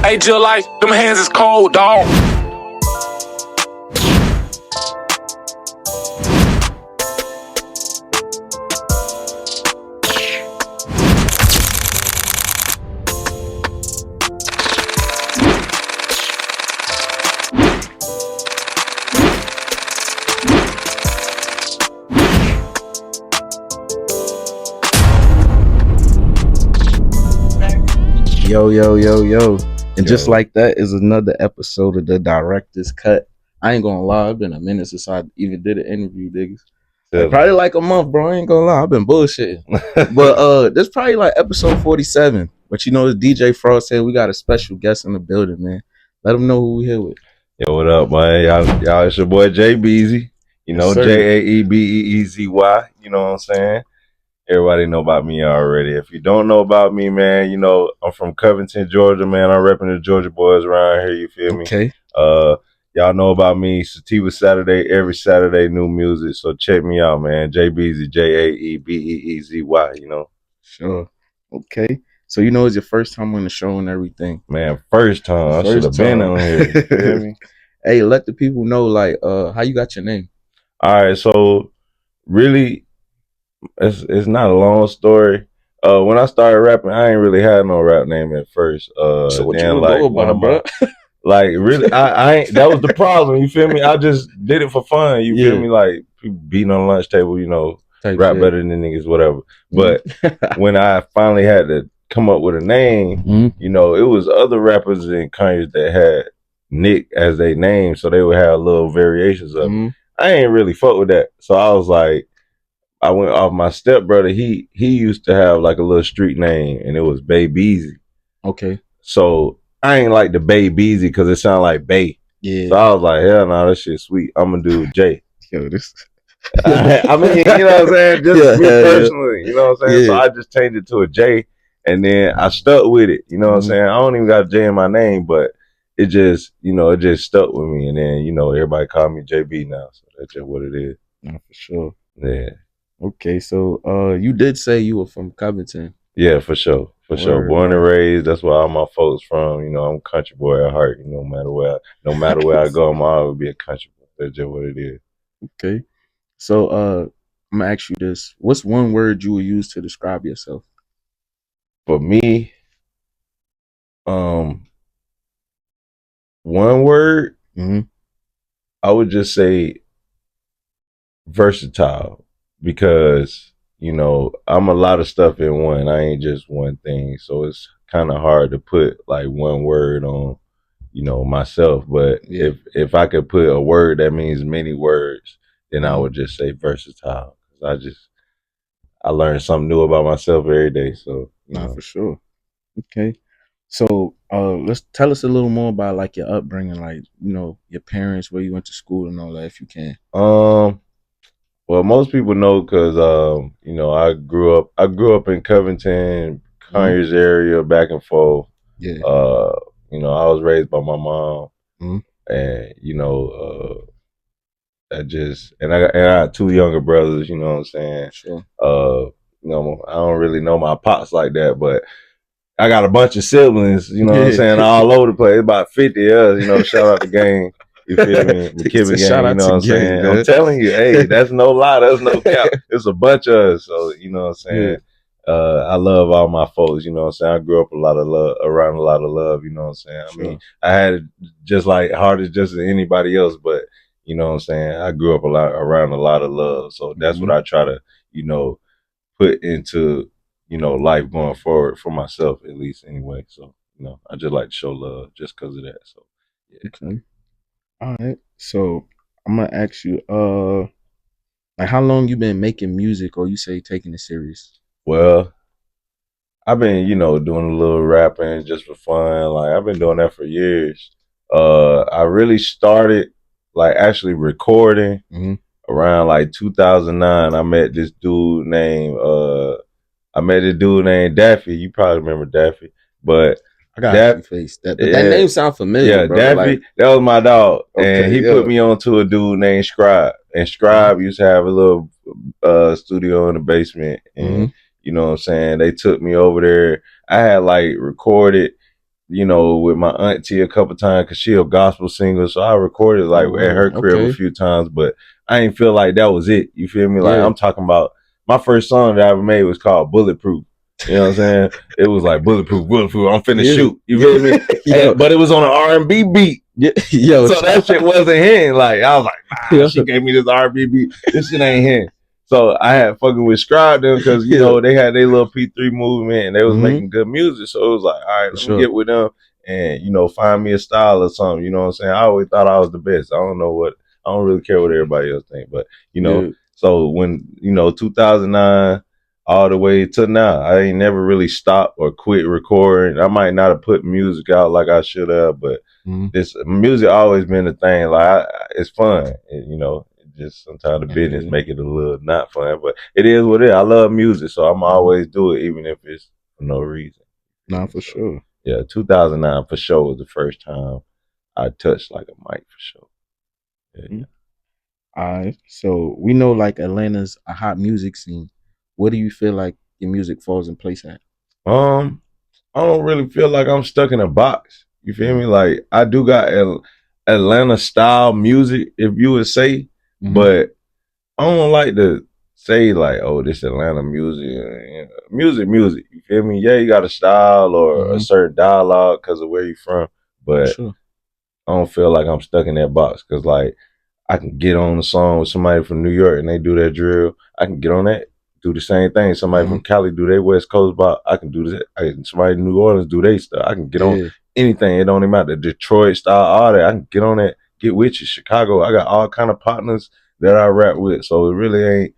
Hey, Jill, like, them hands is cold, dog. Yo. And just like that is another episode of the Director's Cut. I ain't gonna lie, it's been a minute since I even did an interview, niggas. Like, probably like a month, bro. I ain't gonna lie, I've been bullshitting. But this probably like episode 47. But you know, the DJ Frost said we got a special guest in the building, man. Let them know who we here with. Yo, what up, man? Y'all, it's your boy Jay Beezy. You know, Yes, Jaebeezy. You know what I'm saying? Everybody know about me already. If you don't know about me, man, you know, I'm from Covington, Georgia, man. I'm repping the Georgia boys around here, you feel me? Okay. Y'all know about me. Sativa Saturday, every Saturday, new music. So check me out, man. Jay Beezy, Jaebeezy, you know. Sure. Okay. So you know it's your first time on the show and everything. Man, first time. I should have been on here. You feel me? Hey, let the people know, like, how you got your name. All right, so really, it's not a long story. When I started rapping, I ain't really had no rap name at first. So what then you like go about, bro? Like really, I ain't. That was the problem. You feel me? I just did it for fun. You feel me? Like people beating on the lunch table. You know, Type rap shit. better than niggas, whatever. But when I finally had to come up with a name, you know, it was other rappers in countries that had Nick as their name, so they would have little variations of it. I ain't really fuck with that, so I was like, I went off my stepbrother. He used to have like a little street name, and it was Beezy. Okay. So I ain't like the Beezy because it sounded like Bay. Yeah. So I was like, hell no, that shit sweet. I'm gonna do J. Yo, this. I mean, you know what I'm saying? Just me personally, you know what I'm saying? So I just changed it to a J, and then I stuck with it. You know what I'm saying? I don't even got a J in my name, but it just, you know, it just stuck with me. And then, you know, everybody call me JB now, so that's just what it is. No, for sure. Yeah. Okay, so you did say you were from Covington. Yeah, for sure. For sure. Born and raised, that's where all my folks from. You know, I'm a country boy at heart. You know, no matter where I go, I'm always be a country boy. That's just what it is. Okay. So I'm gonna ask you this. What's one word you would use to describe yourself? For me, one word, I would just say versatile, because you know, I'm a lot of stuff in one. I ain't just one thing. So it's kind of hard to put like one word on, you know, myself. But if I could put a word that means many words, then I would just say versatile. I learn something new about myself every day. So, you know. For sure. Okay. So let's tell us a little more about like your upbringing, like, you know, your parents, where you went to school and all that, if you can. Well, most people know because you know, I grew up in Covington, Conyers area, back and forth. Yeah. You know, I was raised by my mom, and you know, I got two younger brothers. You know what I'm saying? Sure. You know, I don't really know my pops like that, but I got a bunch of siblings. You know what I'm saying? All over the place. About 50 of us. You know, shout out the gang. You feel me? The Kibbe gang, you know what I'm saying? I'm telling you, hey, that's no lie, that's no cap. It's a bunch of us. So, you know what I'm saying? I love all my folks, you know what I'm saying? I grew up around a lot of love, you know what I'm saying? I mean, I had it just like hard as just as anybody else, but you know what I'm saying? I grew up around a lot of love. So that's what I try to, you know, put into, you know, life going forward for myself, at least anyway. So, you know, I just like to show love just because of that. So, yeah. Okay. All right. So I'm gonna ask you, like, how long you been making music, or you say taking it serious? Well, I've been, you know, doing a little rapping just for fun. Like, I've been doing that for years. I really started like actually recording around like 2009. I met this dude named Daffy. You probably remember Daffy, but I got face that. But that name sound familiar. Yeah, bro. Daffy, like, that was my dog, okay, and he put me on to a dude named Scribe. And Scribe used to have a little studio in the basement, and you know what I'm saying. They took me over there. I had like recorded you know, with my auntie a couple times because she a gospel singer. So I recorded like at her crib a few times, but I ain't feel like that was it. You feel me? Like I'm talking about my first song that I ever made was called Bulletproof. You know what I'm saying? It was like bulletproof. I'm finna shoot. You feel me? But it was on an R&B beat. So that shit wasn't hitting. Like I was like, nah, she gave me this R&B beat. This shit ain't hitting. So I had fucking with Scribe them because you know they had their little P3 movement and they was making good music. So it was like, all right, let me get with them and you know find me a style or something. You know what I'm saying? I always thought I was the best. I don't really care what everybody else think, but you know. So when you know 2009 all the way to now, I ain't never really stopped or quit recording. I might not have put music out like I should have, but this music always been a thing. Like it's fun, and, you know. Just sometimes the business make it a little not fun, but it is what it is. I love music, so I'm always do it, even if it's for no reason. Nah, for sure. Yeah, 2009 for sure was the first time I touched like a mic for sure. Yeah. All right, so we know like Atlanta's a hot music scene. What do you feel like your music falls in place at? I don't really feel like I'm stuck in a box. You feel me? Like I do got Atlanta style music, if you would say, but I don't like to say like, oh, this Atlanta music, you know, music. You feel me? Yeah, you got a style or a certain dialogue because of where you from, but I don't feel like I'm stuck in that box because like I can get on a song with somebody from New York and they do that drill. I can get on that, do the same thing. Somebody from Cali do their West Coast bop. I can do that. Somebody in New Orleans do their stuff. I can get on anything. It don't even matter. Detroit style, all that. I can get on that. Get with you. Chicago. I got all kind of partners that I rap with. So it really ain't,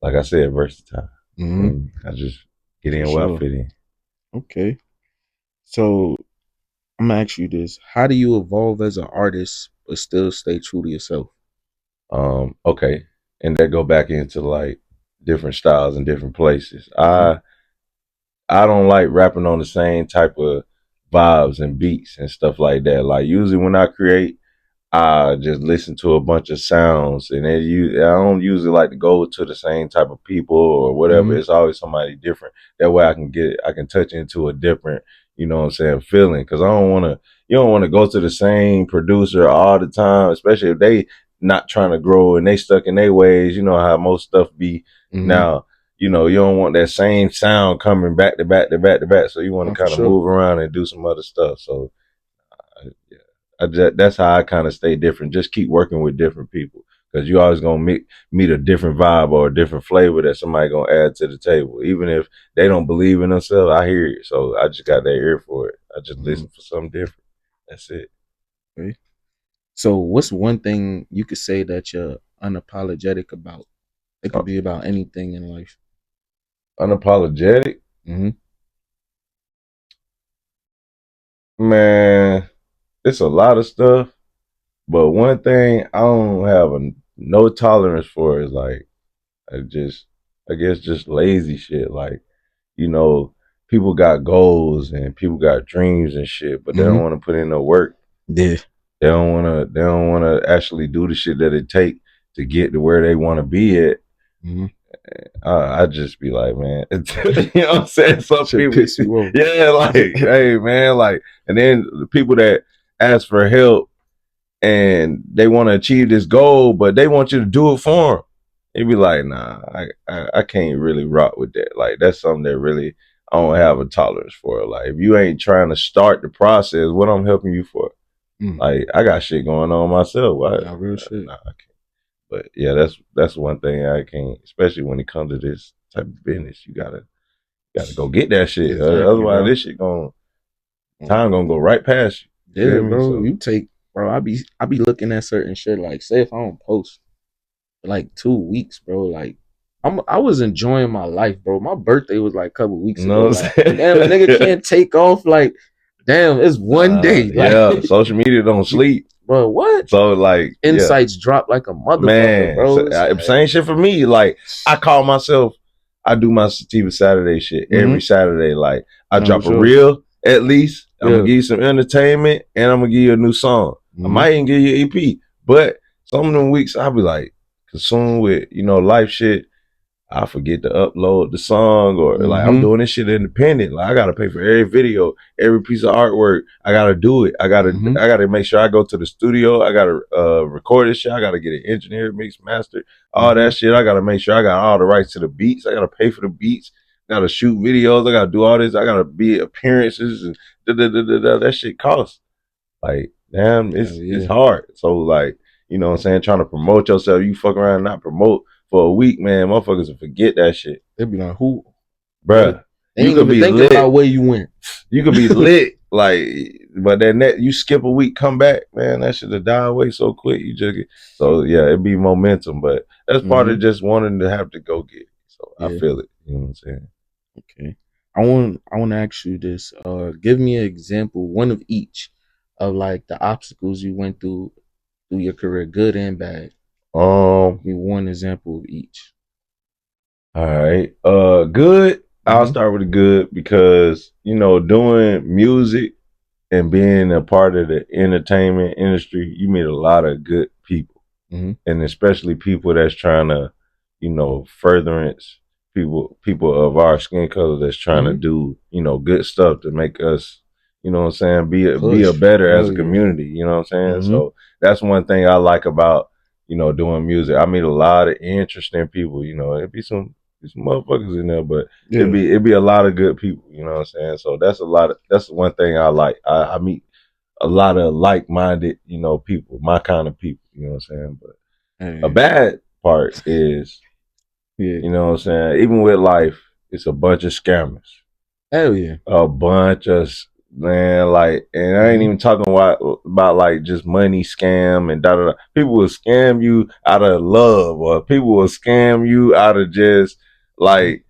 like I said, versatile. I just get in where I fit in. Okay. So I'm gonna ask you this: how do you evolve as an artist but still stay true to yourself? Okay, and that go back into like different styles and different places. I don't like rapping on the same type of vibes and beats and stuff like that. Like usually when I create, I just listen to a bunch of sounds, and I don't usually like to go to the same type of people or whatever. It's always somebody different. That way I can touch into a different, you know what I'm saying, feeling. Because you don't want to go to the same producer all the time, especially if they not trying to grow and they stuck in their ways. You know how most stuff be now. You know, you don't want that same sound coming back to back to back to back. So you want to kind of move around and do some other stuff. So that's how I kind of stay different. Just keep working with different people because you always gonna meet a different vibe or a different flavor that somebody gonna add to the table. Even if they don't believe in themselves, I hear it. So I just got that ear for it. I just listen for something different. That's it. Okay. So what's one thing you could say that you're unapologetic about? It could be about anything in life. Unapologetic? Man, it's a lot of stuff. But one thing I don't have no tolerance for is like I guess just lazy shit. Like, you know, people got goals and people got dreams and shit, but they don't want to put in no work. Yeah. They don't wanna actually do the shit that it take to get to where they want to be at. I just be like, man, you know what I'm saying? Some people, yeah, like, hey, man, like, and then the people that ask for help and they want to achieve this goal, but they want you to do it for them. It'd be like, nah, I can't really rock with that. Like, that's something that really I don't have a tolerance for. Like, if you ain't trying to start the process, what I'm helping you for? Like, I got shit going on myself. Real shit. Nah, I can't. But yeah, that's one thing I can't, especially when it comes to this type of business. You gotta go get that shit. Exactly, otherwise, bro. This shit time gonna go right past you. Yeah, bro. So, you take, bro. I be looking at certain shit. Like, say if I don't post for like 2 weeks, bro. Like, I was enjoying my life, bro. My birthday was like a couple weeks ago. Like, damn, a nigga can't take off. Like, damn, it's one day. Like, yeah, social media don't sleep. Bro, what? So like insights drop like a motherfucker, man, bro. Same shit for me. Like I call myself, I do my Sativa Saturday shit every Saturday. Like I drop a reel at least. I'm gonna give you some entertainment and I'm gonna give you a new song. I might even give you an EP. But some of them weeks I'll be like consumed with, you know, life shit. I forget to upload the song, or like I'm doing this shit independent. Like I gotta pay for every video, every piece of artwork. I gotta do it. I gotta make sure I go to the studio. I gotta record this shit. I gotta get it engineered, mixed, mastered, all that shit. I gotta make sure I got all the rights to the beats. I gotta pay for the beats. I gotta shoot videos. I gotta do all this. I gotta be appearances and that shit costs. Like, damn, it's hard. So like, you know what I'm saying, trying to promote yourself, you fuck around and not promote for a week, man, motherfuckers will forget that shit. They'd be like, who? Bruh, you could be thinking about where you went. You could be lit, like, but then you skip a week, come back, man, that shit will die away so quick. You just get, so yeah, it'd be momentum, but that's part of just wanting to have to go get it. So I feel it. You know what I'm saying? Okay. I want to ask you this. Give me an example, one of each, of like the obstacles you went through your career, good and bad. Give me one example of each. All right. Good. I'll start with the good because, you know, doing music and being a part of the entertainment industry, you meet a lot of good people. And especially people that's trying to, you know, furtherance people of our skin color that's trying to do, you know, good stuff to make us, you know what I'm saying, be a better as a community, you know what I'm saying? So that's one thing I like about, you know, doing music. I meet a lot of interesting people, you know, it'd be some motherfuckers in there, but it'd be a lot of good people, you know what I'm saying? So that's one thing I like. I meet a lot of like-minded, you know, people, my kind of people, you know what I'm saying? But a bad part is, you know what I'm saying, even with life, it's a bunch of scammers. Hell yeah. A bunch of, man, like, and I ain't even talking about like just money scam and da da da. People will scam you out of love, or people will scam you out of just like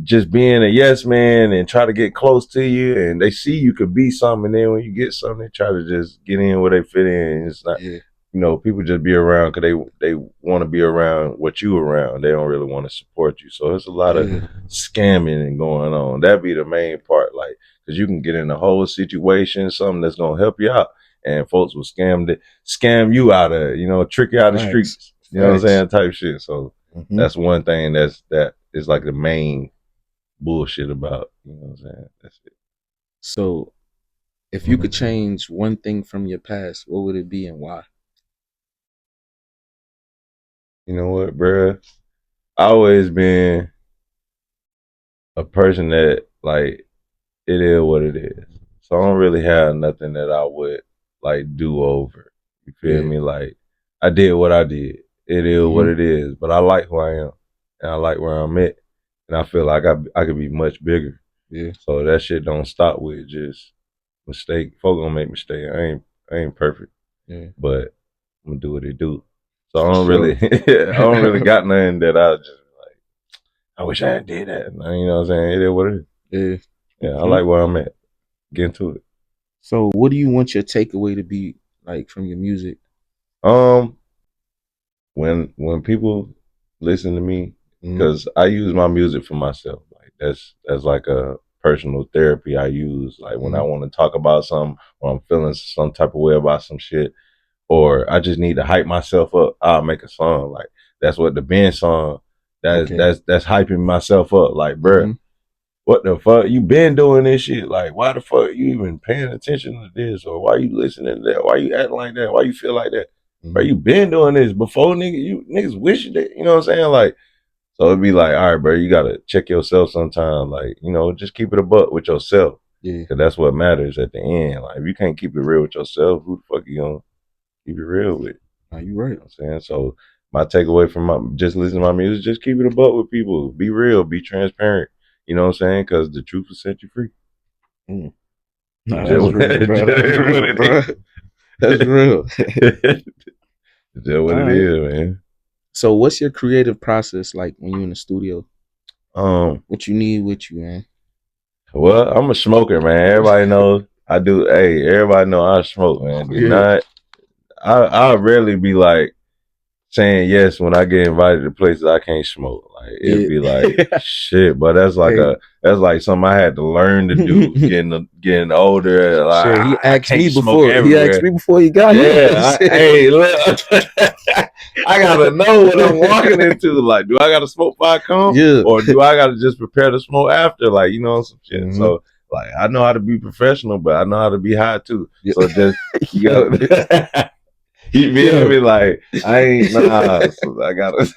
just being a yes man and try to get close to you, and they see you could be something, and then when you get something, they try to just get in where they fit in. It's not, you know, people just be around because they want to be around what you around. They don't really want to support you. So there's a lot of scamming and going on. That'd be the main part, like, because you can get in a whole situation, something that's gonna help you out, and folks will scam you out of, you know, trick you out of the streets. You know what I'm saying, type shit. So that's one thing that is like the main bullshit about, you know what I'm saying? That's it. So if you could change one thing from your past, what would it be and why? You know what, bruh? I always been a person that, like, it is what it is. So I don't really have nothing that I would like do over. You feel me? Like, I did what I did. It is what it is. But I like who I am, and I like where I'm at, and I feel like I could be much bigger. So that shit don't stop with just mistake. Folk gonna make mistakes. I ain't perfect. But I'm gonna do what it do. So I don't really I don't really got nothing that I just like, I wish I had did that. You know what I'm saying? It is what it is. Yeah, I like where I'm at. Get into it. So what do you want your takeaway to be like from your music? When people listen to me, because I use my music for myself. Like that's like a personal therapy I use. Like when I want to talk about something, or I'm feeling some type of way about some shit, or I just need to hype myself up, I'll make a song. Like that's what the Ben song, that's hyping myself up. Like, bruh, what the fuck? You been doing this shit? Like, why the fuck you even paying attention to this? Or why you listening to that? Why you acting like that? Why you feel like that? Bro, you been doing this before, nigga. You niggas wish that, you know what I'm saying? Like, so it'd be like, all right, bro, you gotta check yourself sometime. Like, you know, just keep it a buck with yourself. Cause that's what matters at the end. Like, if you can't keep it real with yourself, who the fuck you gonna keep it real with? You right. You know what I'm saying? So my takeaway from just listening to my music, just keep it a buck with people. Be real, be transparent. You know what I'm saying? Cause the truth will set you free. Nah, that's real, bro. That's real. That's what it is, man. So what's your creative process like when you're in the studio? What you need with you, man? Well, I'm a smoker, man. Everybody knows I do. Hey, everybody know I smoke, man. I rarely be like saying yes when I get invited to places I can't smoke. Like it'd be like shit, but that's like something I had to learn to do. Getting older, like shit, he asked me before. He asked me before he got here. Hey, look, I gotta know what I'm walking into. Like, do I gotta smoke before I come? Yeah. Or do I gotta just prepare to smoke after? Like, you know, some shit. So like I know how to be professional, but I know how to be high too. So just you gotta you feel me? Like I ain't so I gotta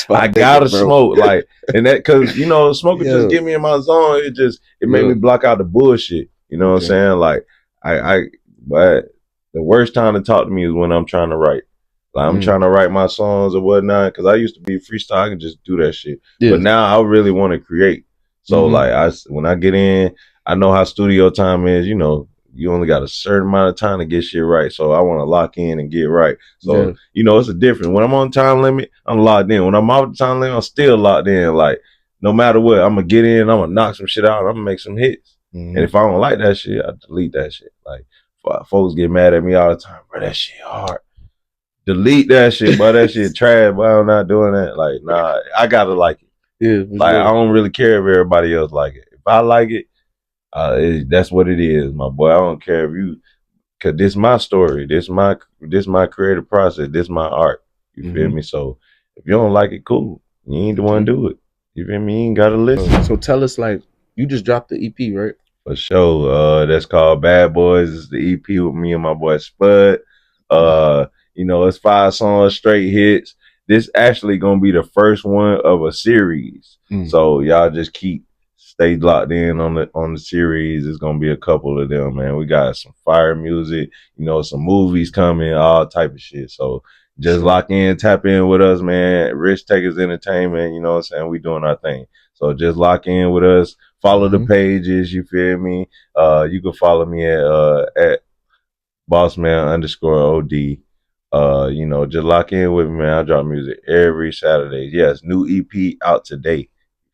I gotta smoke, like, and that because you know, smoking just get me in my zone. It made me block out the bullshit. You know what I'm saying? Like but the worst time to talk to me is when I'm trying to write. Like I'm trying to write my songs or whatnot. Because I used to be freestyle, I can just do that shit. But now I really want to create. So like when I get in, I know how studio time is. You know, you only got a certain amount of time to get shit right. So I want to lock in and get right. So you know, it's a difference. When I'm on time limit, I'm locked in. When I'm off the time limit, I'm still locked in. Like no matter what, I'm gonna get in. I'm gonna knock some shit out. I'm gonna make some hits. And if I don't like that shit, I delete that shit. Like folks get mad at me all the time, bro. That shit hard. Delete that shit, bro. That shit trash, bro. I'm not doing that. Like, nah, I gotta like it. Yeah, like I don't really care if everybody else like it. If I like it, that's what it is, my boy. I don't care if you, cause this my story. This my creative process. This my art. You feel me? So if you don't like it, cool. You ain't the one to do it. You feel me? You ain't gotta listen. So tell us, like, you just dropped the EP, right? For sure. That's called Bad Boys. It's the EP with me and my boy Spud. You know, it's 5 songs, straight hits. This actually gonna be the first one of a series. So y'all just stay locked in on the series. It's gonna be a couple of them, man. We got some fire music, you know, some movies coming, all type of shit. So just lock in, tap in with us, man. Rich Takers Entertainment, you know what I'm saying? We doing our thing. So just lock in with us. Follow the pages, you feel me? You can follow me at bossman_OD. You know, just lock in with me, man. I drop music every Saturday. Yes, new EP out today.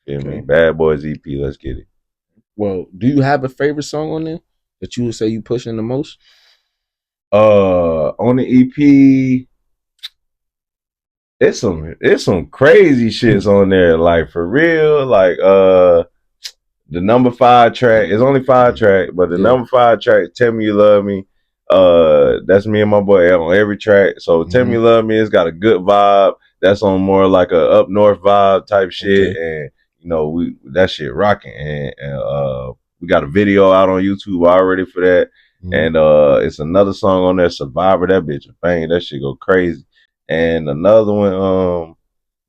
You feel me? Bad Boys EP. Let's get it. Well, do you have a favorite song on there that you would say you pushing the most? On the EP, it's some crazy shits on there. Like for real, like the number 5 track, it's only 5 track, but the number 5 track, Tell Me You Love Me, that's me and my boy on every track. So Tell Me You Love Me, it's got a good vibe. That's on more like a up north vibe type shit. And you know, that shit rocking. And we got a video out on YouTube already for that. And it's another song on there, Survivor. That bitch a bang. That shit go crazy. And another one,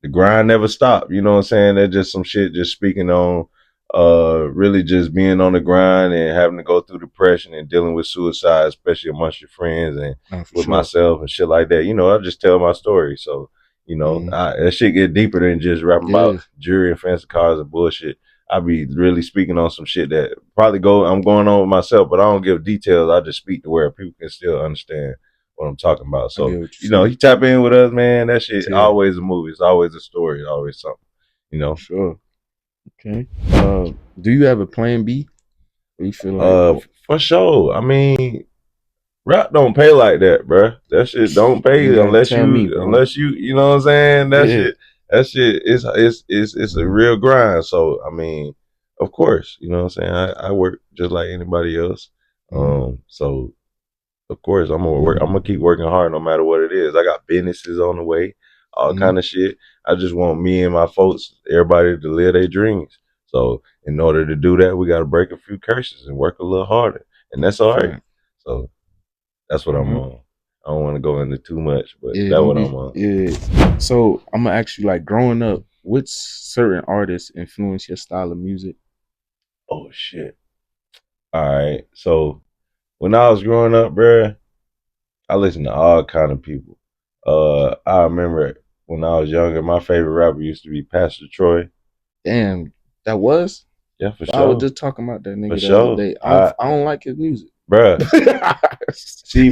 The Grind Never Stop. You know what I'm saying? That's just some shit just speaking on really just being on the grind and having to go through depression and dealing with suicide, especially amongst your friends and with myself and shit like that. You know, I just tell my story. So, you know, that shit get deeper than just rapping about jewelry and fancy cars and bullshit. I be really speaking on some shit that I'm going on with myself, but I don't give details. I just speak to where people can still understand what I'm talking about. So, you know, you tap in with us, man. That shit always a movie. It's always a story. It's always something, you know? Sure. Okay. Do you have a plan B? Or you feel like for sure. I mean, rap don't pay like that, bro. That shit don't pay unless you you know what I'm saying? That shit it's a real grind. So I mean, of course, you know what I'm saying? I work just like anybody else. So of course I'm gonna keep working hard no matter what it is. I got businesses on the way, all kind of shit. I just want me and my folks, everybody to live their dreams. So in order to do that, we gotta break a few curses and work a little harder. And that's all right. So that's what I'm on. I don't want to go into too much, but that's what I'm on. Yeah. So I'm gonna ask you, like, growing up, which certain artists influence your style of music? Oh shit. All right. So when I was growing up, bruh, I listened to all kind of people. I remember when I was younger, my favorite rapper used to be Pastor Troy. Damn, that was? Yeah, for sure. I was just talking about that nigga the other day. I don't like his music. Bruh. See,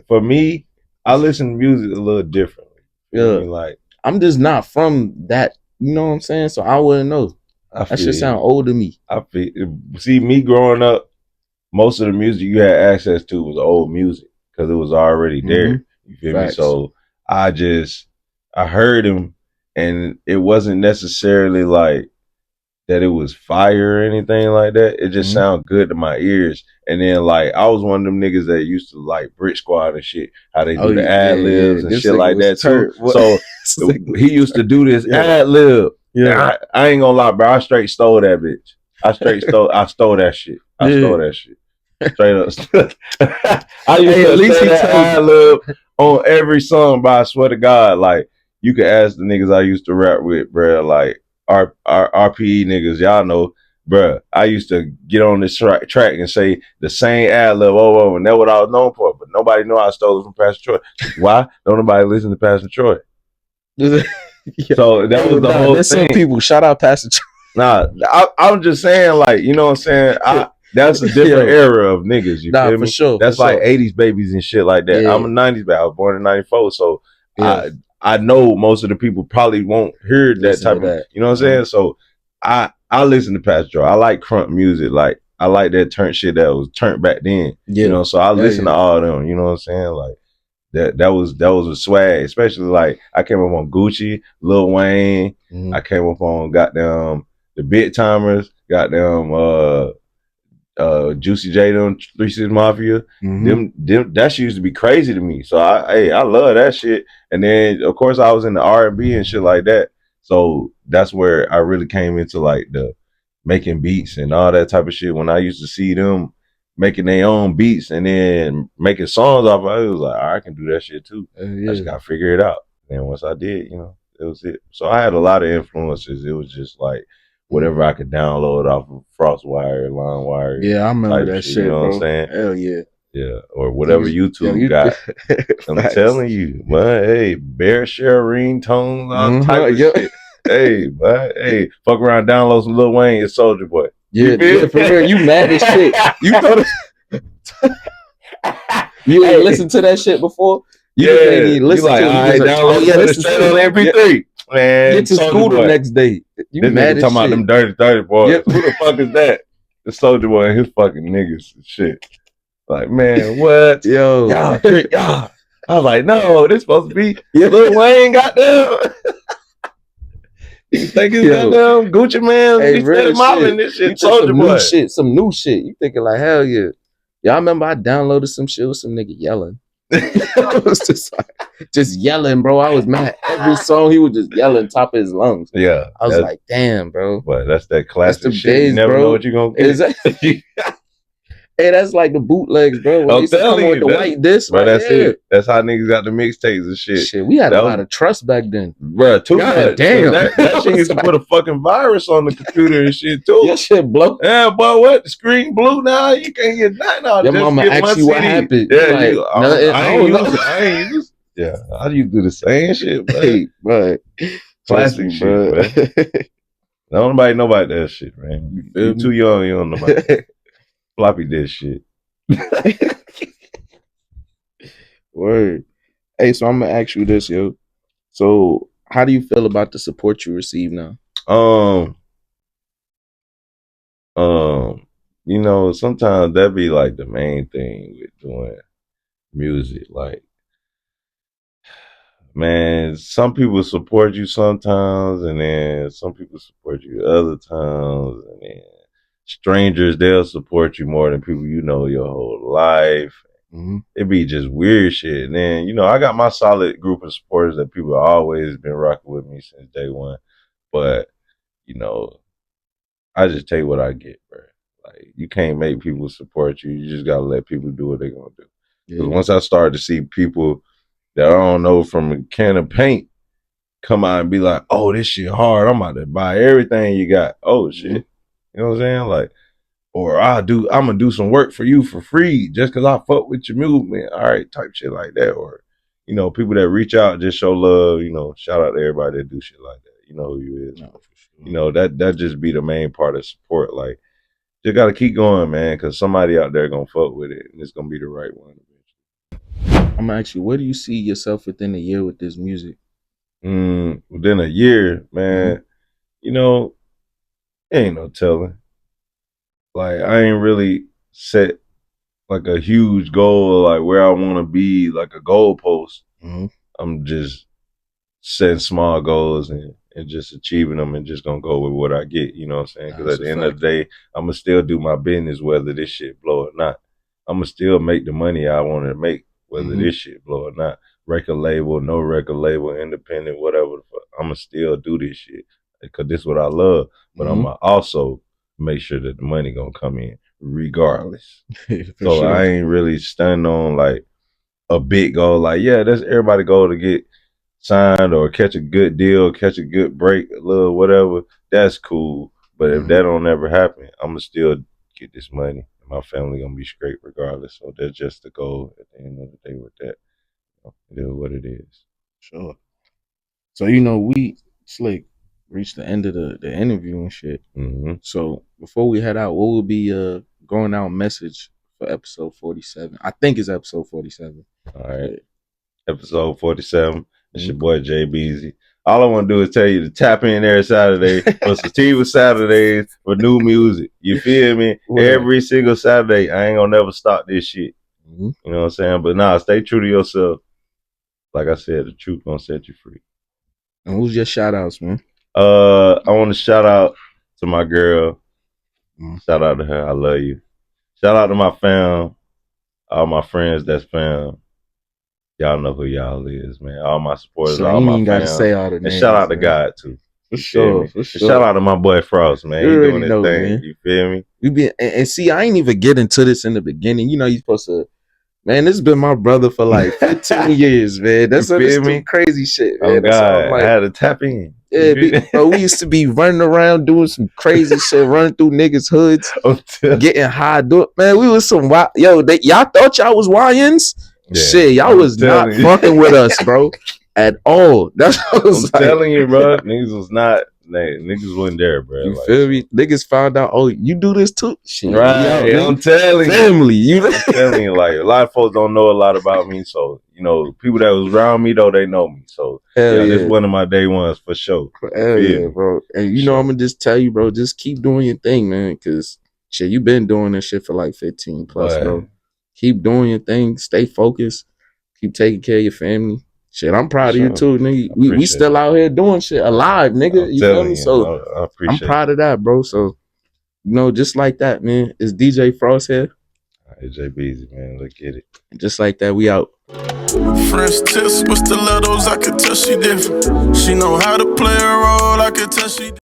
for me, I listen to music a little differently. You know what I mean? Like, I'm just not from that, you know what I'm saying? So I wouldn't know. That shit sound old to me. See, me growing up, most of the music you had access to was old music because it was already there. You feel me? So I heard him, and it wasn't necessarily like that it was fire or anything like that. It just sounded good to my ears. And then like I was one of them niggas that used to like Brick Squad and shit, how they do the ad libs and shit like that too. So he used to do this ad lib. Yeah, I ain't gonna lie, bro. I straight stole that bitch. I stole that shit. I stole that shit. Straight up. I used to say that ad lib on every song, but I swear to God, like you could ask the niggas I used to rap with, bro. Like our RPE niggas, y'all know, bro. I used to get on this track and say the same ad lib over, and that's what I was known for. But nobody knew I stole it from Pastor Troy. Why? Don't nobody listen to Pastor Troy? So that was the whole thing. Some people shout out Pastor Troy. Nah, I'm just saying, like, you know what I'm saying? That's a different era of niggas. You feel me? For sure. That's like 80s babies and shit like that. I'm a 90s baby. I was born in 94. So I know most of the people probably won't hear that type of, you know what I'm saying? So I listen to Pastor Joe. I like crunk music. Like, I like that turnt shit that was turned back then. You know, so I listen to all of them. You know what I'm saying? Like, that was a swag, especially like I came up on Gucci, Lil Wayne. I came up on goddamn the Big Timers, goddamn Juicy J, them 3 6 Mafia. Them that shit used to be crazy to me. So I love that shit. And then of course I was in the R&B and shit like that. So that's where I really came into like the making beats and all that type of shit. When I used to see them making their own beats and then making songs off of it, was like, I can do that shit too. I just gotta figure it out. And once I did, you know, it was it. So I had a lot of influences. It was just like whatever I could download off of Frostwire, LimeWire. Yeah, I remember that shit, you know bro. what I'm saying? Hell yeah. Yeah, or whatever YouTube got. I'm telling you, man. Hey, bear share ringtones, all type of shit. Hey, man. Hey, fuck around, download some Lil Wayne, it's Soulja Boy. Yeah, for real. You mad as shit. You thought you ain't listened to that shit before? You ain't even listened to it. I download it straight on MP3. Man, get to school the next day. You this mad nigga as talking shit. about them dirty boys. Yep. Who the fuck is that? The Soulja Boy and his fucking niggas and shit. Like, man, what? Y'all. I was like, no, this supposed to be Lil Wayne, goddamn. You think it's goddamn Gucci Man? Hey, He started modeling this shit. Soulja Boy. Some new shit. You thinking like, hell yeah. Y'all remember I downloaded some shit with some nigga yelling. I was just yelling, bro. I was mad. Every song he was just yelling top of his lungs. Yeah. I was like, damn, bro. But that's that classic that's shit. Days, you never bro. know what you're gonna get. Exactly. Hey, that's like the bootlegs, bro. When I'm telling you, with the white disc, bro. That's it. That's how niggas got the mixtapes and shit. Shit, we had a lot of trust back then, bro. Too much. Damn, that shit used to put a fucking virus on the computer and shit too. Your shit blow. Yeah, boy. What? The screen blue now? You can't get nothing out. Your mama asked you what happened. Yeah, like, I ain't use it. Yeah, I used to do the same shit, but classic shit, bro. Nobody know about that shit, man. You too young. You don't know about that. Floppy disk shit. Word. Hey, so I'm gonna ask you this, yo. So, how do you feel about the support you receive now? You know, sometimes that be like the main thing with doing music. Like, man, some people support you sometimes, and then some people support you other times, and then strangers, they'll support you more than people you know your whole life. It be just weird shit. And then, you know, I got my solid group of supporters that people have always been rocking with me since day one. But, you know, I just take what I get, bro. Like, you can't make people support you. You just gotta let people do what they're gonna do. Because once I started to see people that I don't know from a can of paint come out and be like, oh, this shit hard, I'm about to buy everything you got. Oh shit. You know what I'm saying? Like, or I'm gonna do some work for you for free just because I fuck with your movement. All right, type shit like that. Or, you know, people that reach out, just show love, you know, shout out to everybody that do shit like that. You know who you is. No, for sure. You know, that just be the main part of support. Like, just gotta keep going, man, because somebody out there gonna fuck with it and it's gonna be the right one. I'm gonna ask you, where do you see yourself within a year with this music? Within a year, man, you know, ain't no telling. Like, I ain't really set like a huge goal, like where I want to be, like a goal post. I'm just setting small goals and and just achieving them and just gonna go with what I get. You know what I'm saying? Because at the end of the day, I'm gonna still do my business whether this shit blow or not. I'm gonna still make the money I want to make whether this shit blow or not. Record label, no record label, independent, whatever. I'm gonna still do this shit because this is what I love. But I'm gonna also make sure that the money gonna come in regardless. So I ain't really stunned on like a big goal. Like, yeah, that's everybody goal to get signed or catch a good deal, catch a good break, a little whatever. That's cool. But if that don't ever happen, I'm gonna still get this money. My family gonna be straight regardless. So that's just the goal at the end of the day with that. It is what it is. Sure. So we Slick reached the end of the interview and shit. So before we head out, what would be going out message for episode 47? I think it's episode 47. All right. Episode 47. It's your boy Jay Beezy. All I want to do is tell you to tap in every Saturday for Sativa Saturdays for new music. You feel me? Every single Saturday. I ain't gonna never stop this shit. You know what I'm saying? But nah, stay true to yourself. Like I said, the truth gonna set you free. And who's your shout outs, man? I want to shout out to my girl. Shout out to her. I love you. Shout out to my fam. All my friends that's fam. Y'all know who y'all is, man. All my supporters, so all my fans. Gotta say all the names, and shout out to God too. For sure. And shout out to my boy Frost, man. He doing his thing. Man. You feel me? We be and see, I ain't even get into this in the beginning. You supposed to. Man, this has been my brother for like 15 years, man. That's some crazy shit, man. Oh God, I had to tap in. Yeah, bro, we used to be running around doing some crazy shit, running through niggas' hoods, getting high. Man, we was some wild. Yo, y'all thought y'all was YNs? Yeah, shit, y'all was not fucking with us, bro, at all. That's what I was telling you, bro. Niggas was not. Niggas wasn't there, bro. You feel me? Niggas found out, oh, you do this too? Shit, right. I'm telling you. Family. I'm telling you, like, a lot of folks don't know a lot about me. So, people that was around me, though, they know me. So, this is one of my day ones for sure. Hell yeah, bro. And I'm going to just tell you, bro, just keep doing your thing, man. Because, shit, you been doing this shit for like 15 plus, bro. Keep doing your thing. Stay focused. Keep taking care of your family. Shit, I'm proud of you too, nigga. We still out here doing shit alive, nigga. You feel me? So I'm proud of that, bro. So, just like that, man. It's DJ Frost here. It's Jay Beezy, man. Let's get it. And just like that, we out. Fresh tips with stilettos, I could tell she different. She know how to play a role, I could tell she